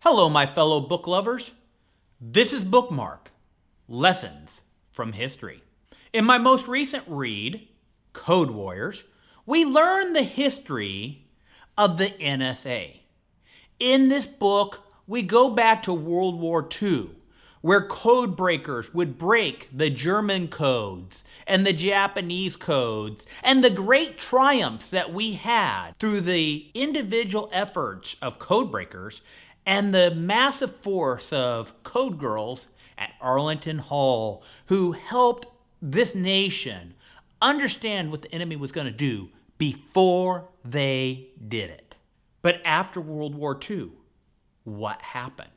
Hello, my fellow book lovers. This is Bookmark, Lessons from History. In my most recent read, Code Warriors, we learn the history of the NSA. In this book, we go back to World War II, where codebreakers would break the German codes and the Japanese codes and the great triumphs that we had through the individual efforts of codebreakers and the massive force of code girls at Arlington Hall who helped this nation understand what the enemy was going to do before they did it. But after World War II, what happened?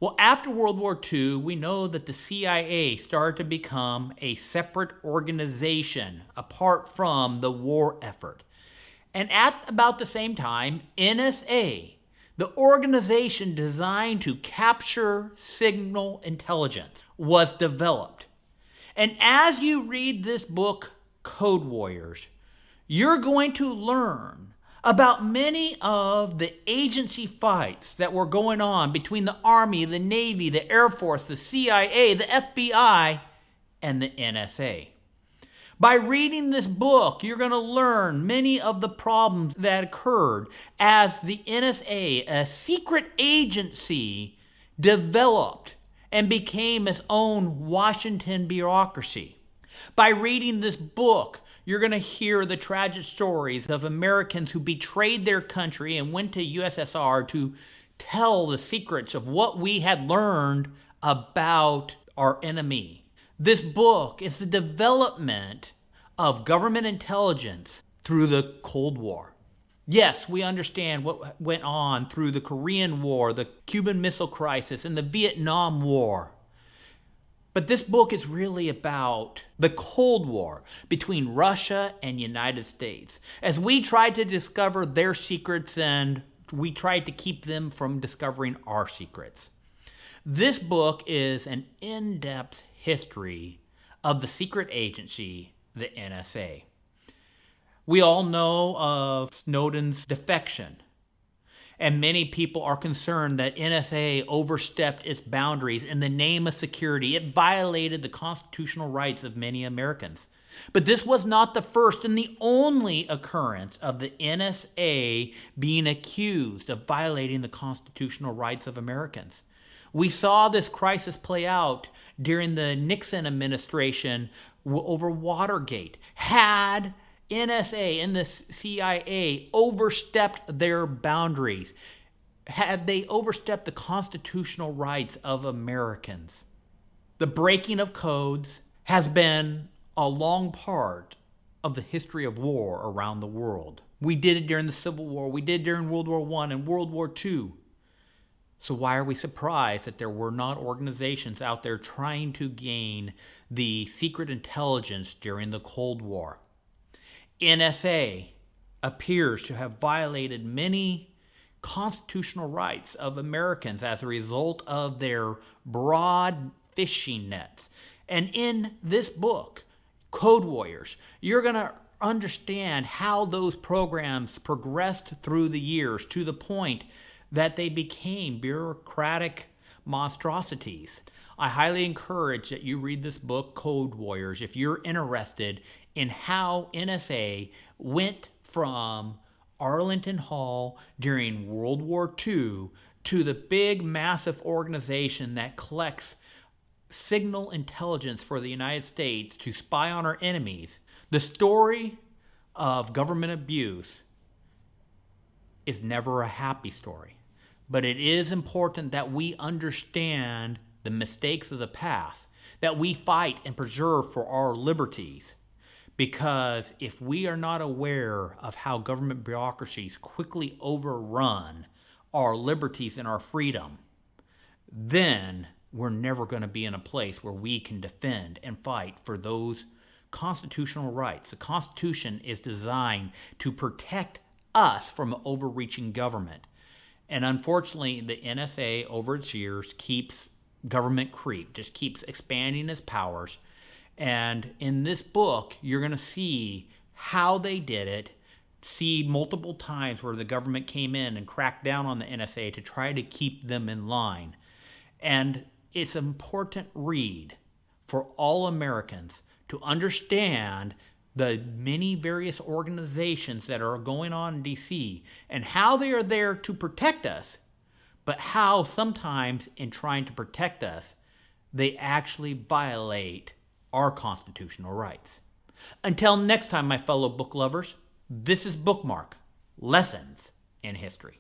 Well, after World War II, we know that the CIA started to become a separate organization apart from the war effort. And at about the same time, NSA, the organization designed to capture signal intelligence, was developed. And as you read this book, Code Warriors, you're going to learn about many of the agency fights that were going on between the Army, the Navy, the Air Force, the CIA, the FBI, and the NSA. By reading this book, you're going to learn many of the problems that occurred as the NSA, a secret agency, developed and became its own Washington bureaucracy. By reading this book, you're going to hear the tragic stories of Americans who betrayed their country and went to USSR to tell the secrets of what we had learned about our enemy. This book is the development of government intelligence through the Cold War. Yes, we understand what went on through the Korean War, the Cuban Missile Crisis, and the Vietnam War. But this book is really about the Cold War between Russia and United States, as we tried to discover their secrets and we tried to keep them from discovering our secrets. This book is an in-depth history of the secret agency, the NSA. We all know of Snowden's defection. And many people are concerned that NSA overstepped its boundaries in the name of security. It violated the constitutional rights of many Americans. But this was not the first and the only occurrence of the NSA being accused of violating the constitutional rights of Americans. We saw this crisis play out during the Nixon administration over Watergate. Had NSA and the CIA overstepped their boundaries? Had they overstepped the constitutional rights of Americans? The breaking of codes has been a long part of the history of war around the world. We did it during the Civil War. We did it during World War I and World War II. So why are we surprised that there were not organizations out there trying to gain the secret intelligence during the Cold War? NSA appears to have violated many constitutional rights of Americans as a result of their broad fishing nets. And in this book, Code Warriors, you're going to understand how those programs progressed through the years to the point that they became bureaucratic monstrosities. I highly encourage that you read this book, Code Warriors, if you're interested in how NSA went from Arlington Hall during World War II to the big, massive organization that collects signal intelligence for the United States to spy on our enemies. The story of government abuse is never a happy story, but it is important that we understand the mistakes of the past, that we fight and preserve for our liberties. Because if we are not aware of how government bureaucracies quickly overrun our liberties and our freedom, then we're never going to be in a place where we can defend and fight for those constitutional rights. The Constitution is designed to protect us from an overreaching government. And unfortunately, the NSA over its years keeps government creep, just keeps expanding its powers. And in this book, you're going to see how they did it, see multiple times where the government came in and cracked down on the NSA to try to keep them in line. And it's an important read for all Americans to understand the many various organizations that are going on in DC and how they are there to protect us, but how sometimes in trying to protect us, they actually violate our constitutional rights. Until next time, my fellow book lovers, this is Bookmark, Lessons in History.